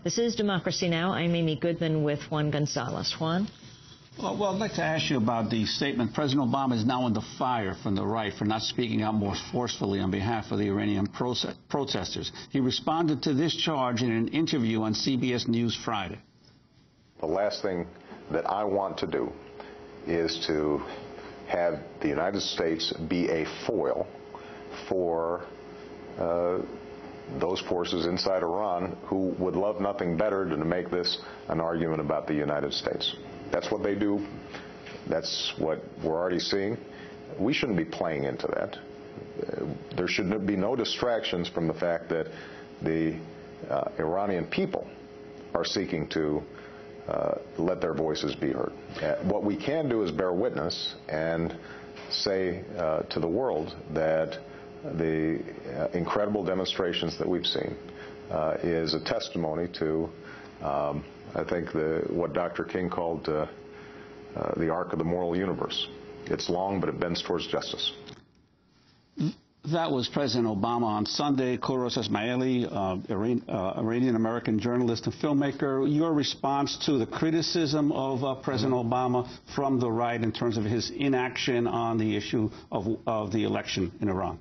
This is Democracy Now! I'm Amy Goodman with Juan Gonzalez. Juan? Well, I'd like to ask you about the statement. President Obama is now under fire from the right for not speaking out more forcefully on behalf of the Iranian protesters. He responded to this charge in an interview on CBS News Friday. The last thing that I want to do is to have the United States be a foil for those forces inside Iran who would love nothing better than to make this an argument about the United States. That's what they do. That's what we're already seeing. We shouldn't be playing into that. There should be no distractions from the fact that the Iranian people are seeking to let their voices be heard. What we can do is bear witness and say to the world that the incredible demonstrations that we've seen is a testimony to I think what Dr. King called the arc of the moral universe. It's long, but it bends towards justice. That was President Obama on Sunday. Kouross Esmaeli, Iranian-American journalist and filmmaker, your response to the criticism of President Obama from the right in terms of his inaction on the issue of the election in Iran?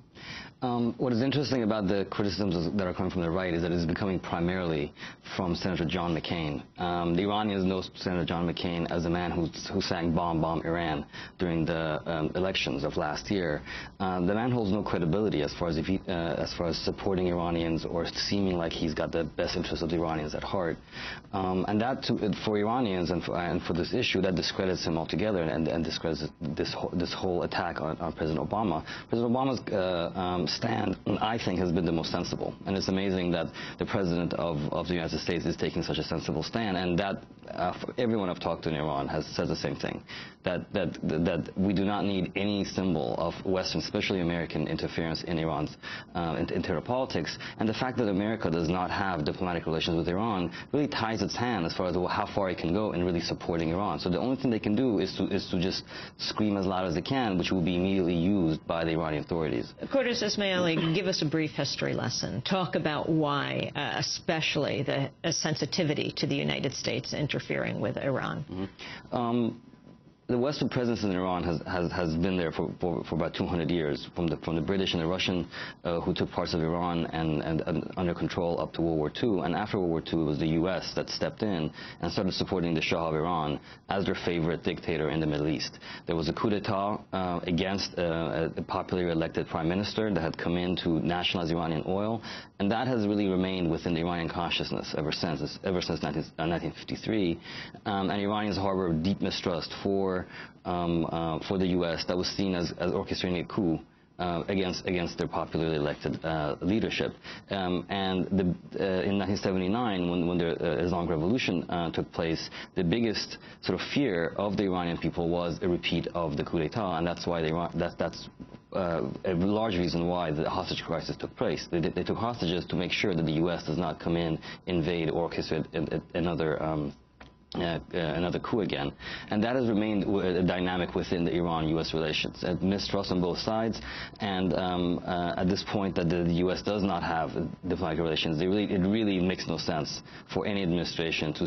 What is interesting about the criticisms that are coming from the right is that it's becoming primarily from Senator John McCain. The Iranians know Senator John McCain as a man who sang "Bomb, Bomb, Iran" during the elections of last year. The man holds no credibility as far as supporting Iranians or seeming like he's got the best interests of the Iranians at heart. And that, for Iranians and for this issue, that discredits him altogether and discredits this whole attack on President Obama. President Obama's stand, I think, has been the most sensible, and it's amazing that the president of the United States is taking such a sensible stand, and that everyone I've talked to in Iran has said the same thing, that we do not need any symbol of Western, especially American, interference in Iran's internal politics, and the fact that America does not have diplomatic relations with Iran really ties its hand as far as how far it can go in really supporting Iran. So the only thing they can do is to just scream as loud as they can, which will be immediately used by the Iranian authorities. Kouross Esmaeli, give us a brief history lesson. Talk about why, especially the sensitivity to the United States interfering with Iran. The Western presence in Iran has been there for about 200 years, from the British and the Russian, who took parts of Iran and under control up to World War II. And after World War II, it was the U.S. that stepped in and started supporting the Shah of Iran as their favorite dictator in the Middle East. There was a coup d'etat against a popularly elected prime minister that had come in to nationalize Iranian oil, and that has really remained within the Iranian consciousness ever since 1953. And Iranians harbor deep mistrust for the U.S. that was seen as orchestrating a coup against their popularly elected leadership. And in 1979, when the Islamic Revolution took place, the biggest sort of fear of the Iranian people was a repeat of the coup d'etat, and that's why that's a large reason why the hostage crisis took place. They took hostages to make sure that the U.S. does not come in, invade, or orchestrate another coup again. And that has remained a dynamic within the Iran-U.S. relations. Mistrust on both sides, and at this point that the U.S. does not have diplomatic relations, it really makes no sense for any administration to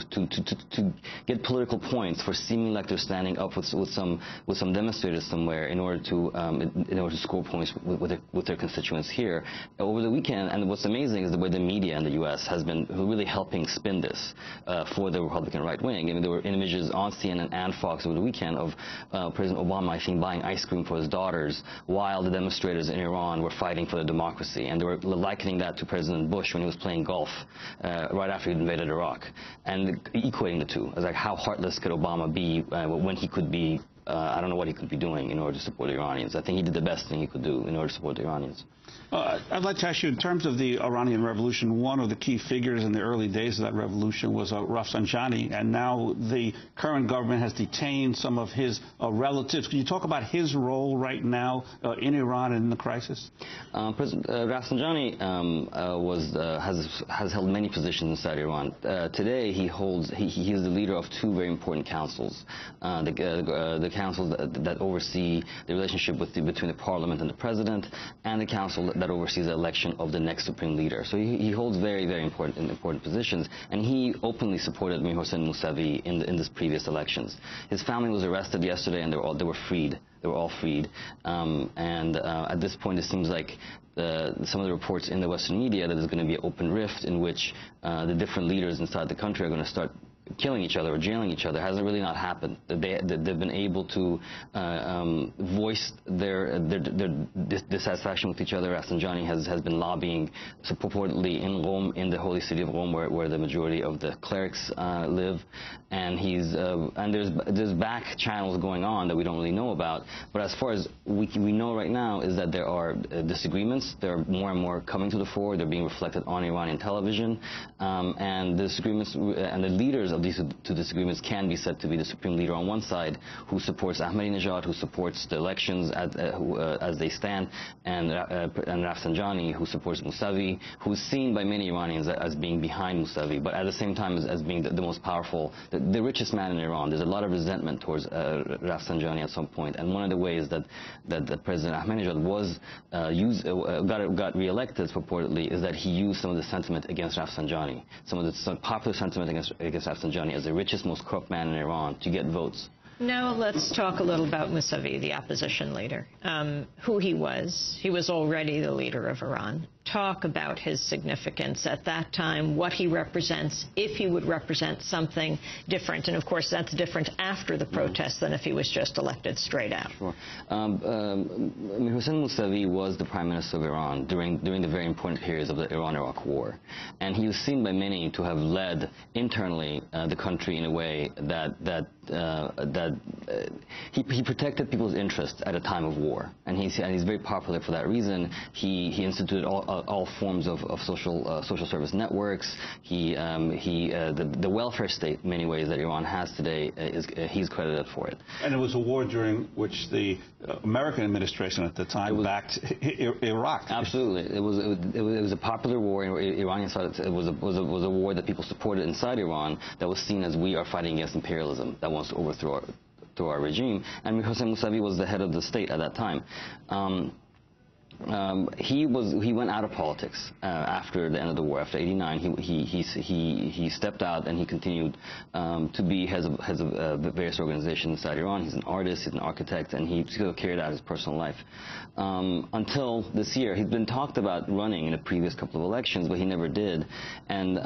get political points for seeming like they're standing up with some demonstrators somewhere in order to score points with their constituents here over the weekend. And what's amazing is the way the media in the U.S. has been really helping spin this for the Republican right wing. I mean, there were images on CNN and Fox over the weekend of President Obama, I think, buying ice cream for his daughters while the demonstrators in Iran were fighting for the democracy. And they were likening that to President Bush when he was playing golf right after he invaded Iraq, and equating the two. As like, how heartless could Obama be when he could be, I don't know what he could be doing in order to support the Iranians. I think he did the best thing he could do in order to support the Iranians. I'd like to ask you, in terms of the Iranian Revolution, one of the key figures in the early days of that revolution was Rafsanjani, and now the current government has detained some of his relatives. Can you talk about his role right now in Iran and in the crisis? President Rafsanjani has held many positions inside Iran. Today, he is the leader of two very important councils, the councils that oversee the relationship between the parliament and the president, and the council council that oversees the election of the next supreme leader. So he holds very, very important positions, and he openly supported Mir Hussein Mousavi in this previous elections. His family was arrested yesterday, and they were freed. They were all freed. At this point, it seems like some of the reports in the Western media that there's going to be an open rift in which the different leaders inside the country are going to start killing each other or jailing each other. Hasn't really not happened. They've been able to voice their dissatisfaction with each other. Rafsanjani has been lobbying purportedly in Rome, in the holy city of Rome, where the majority of the clerics live, and there's back channels going on that we don't really know about. But as far as we know right now is that there are disagreements. There are more and more coming to the fore. They're being reflected on Iranian television, and the disagreements and the leaders of these two disagreements can be said to be the supreme leader on one side, who supports Ahmadinejad, who supports the elections as they stand, and Rafsanjani, who supports Mousavi, who's seen by many Iranians as being behind Mousavi, but at the same time as being the most powerful, the richest man in Iran. There's a lot of resentment towards Rafsanjani at some point, and one of the ways that President Ahmadinejad got re-elected purportedly is that he used some of the sentiment against Rafsanjani, some of the popular sentiment against Rafsanjani as the richest, most corrupt man in Iran to get votes. Now let's talk a little about Mousavi, the opposition leader, who he was. He was already the leader of Iran. Talk about his significance at that time, what he represents, if he would represent something different. And, of course, that's different after the protests than if he was just elected straight out. Sure. Mir Hussein Mousavi was the prime minister of Iran during the very important periods of the Iran-Iraq war. And he was seen by many to have led internally the country in a way that he protected people's interests at a time of war. And he's very popular for that reason. He instituted all forms of social service networks. The welfare state, in many ways, that Iran has today, he's credited for it. And it was a war during which the American administration at the time backed Iraq. Absolutely, it was a popular war. Iranians thought it was a war that people supported inside Iran that was seen as we are fighting against imperialism that wants to overthrow our regime. And Mir Hussein Mousavi was the head of the state at that time. He went out of politics after the end of the war. After '89, he stepped out, and he continued to be head of various organizations inside Iran. He's an artist, he's an architect, and he still carried out his personal life until this year. He'd been talked about running in the previous couple of elections, but he never did. And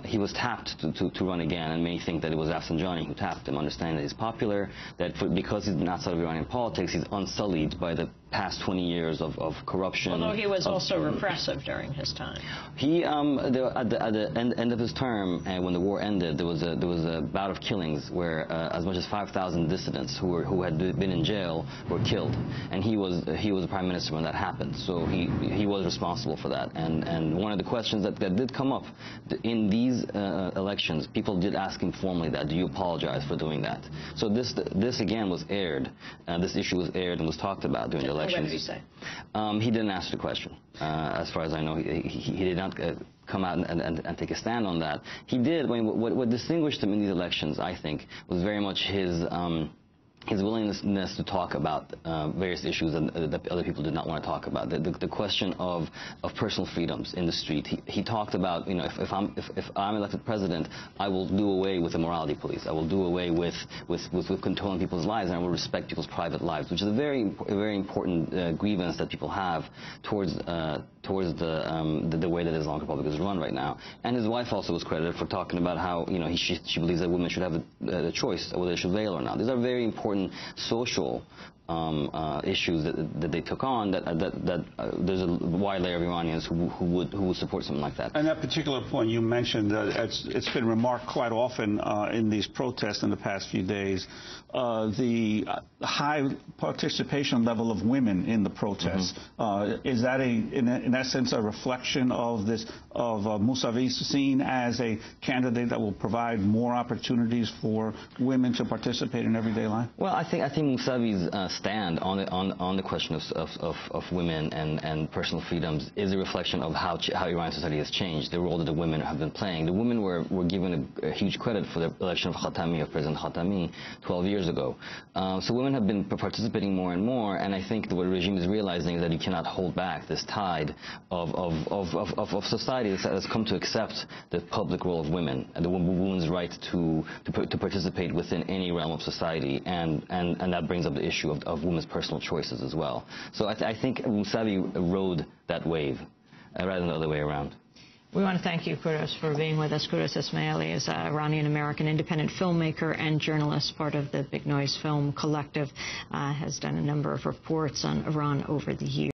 he was tapped to run again, and many think that it was Rafsanjani who tapped him, understanding that he's popular, that because he's been outside of Iranian politics, he's unsullied by the past 20 years of corruption. Although he was also repressive during his time. He, at the end of his term, when the war ended, there was a bout of killings where as much as 5,000 dissidents who had been in jail were killed, and he was the prime minister when that happened. So he was responsible for that. And one of the questions that did come up in these elections, people did ask him formally that, do you apologize for doing that? So this again was aired. This issue was aired and was talked about during the elections. What did he say? He didn't answer the question. As far as I know, he did not come out and take a stand on that. He did. I mean, what distinguished him in these elections, I think, was very much his willingness to talk about various issues that other people did not want to talk about. The question of personal freedoms in the street. He talked about, you know, if I'm elected president, I will do away with the morality police. I will do away with controlling people's lives, and I will respect people's private lives, which is a very important grievance that people have towards the way that the Islamic Republic is run right now. And his wife also was credited for talking about how, you know, she believes that women should have the choice whether they should veil or not. These are very important social issues that they took on. There's a wide layer of Iranians who would support something like that. And that particular point you mentioned, it's been remarked quite often in these protests in the past few days. The high participation level of women in the protests. Is that in essence a reflection of Mousavi seen as a candidate that will provide more opportunities for women to participate in everyday life? Well, I think Mousavi's stand on the question of women and personal freedoms is a reflection of how Iranian society has changed, the role that the women have been playing. The women were given a huge credit for the election of President Khatami 12 years ago. So women have been participating more and more, and I think that what the regime is realizing is that you cannot hold back this tide of society that has come to accept the public role of women and the woman's right to participate within any realm of society, and that brings up the issue of women's personal choices as well. So I think Mousavi rode that wave rather than the other way around. We want to thank you, Kouross, for being with us. Kouross Esmaeli is an Iranian-American independent filmmaker and journalist, part of the Big Noise Film Collective, has done a number of reports on Iran over the years.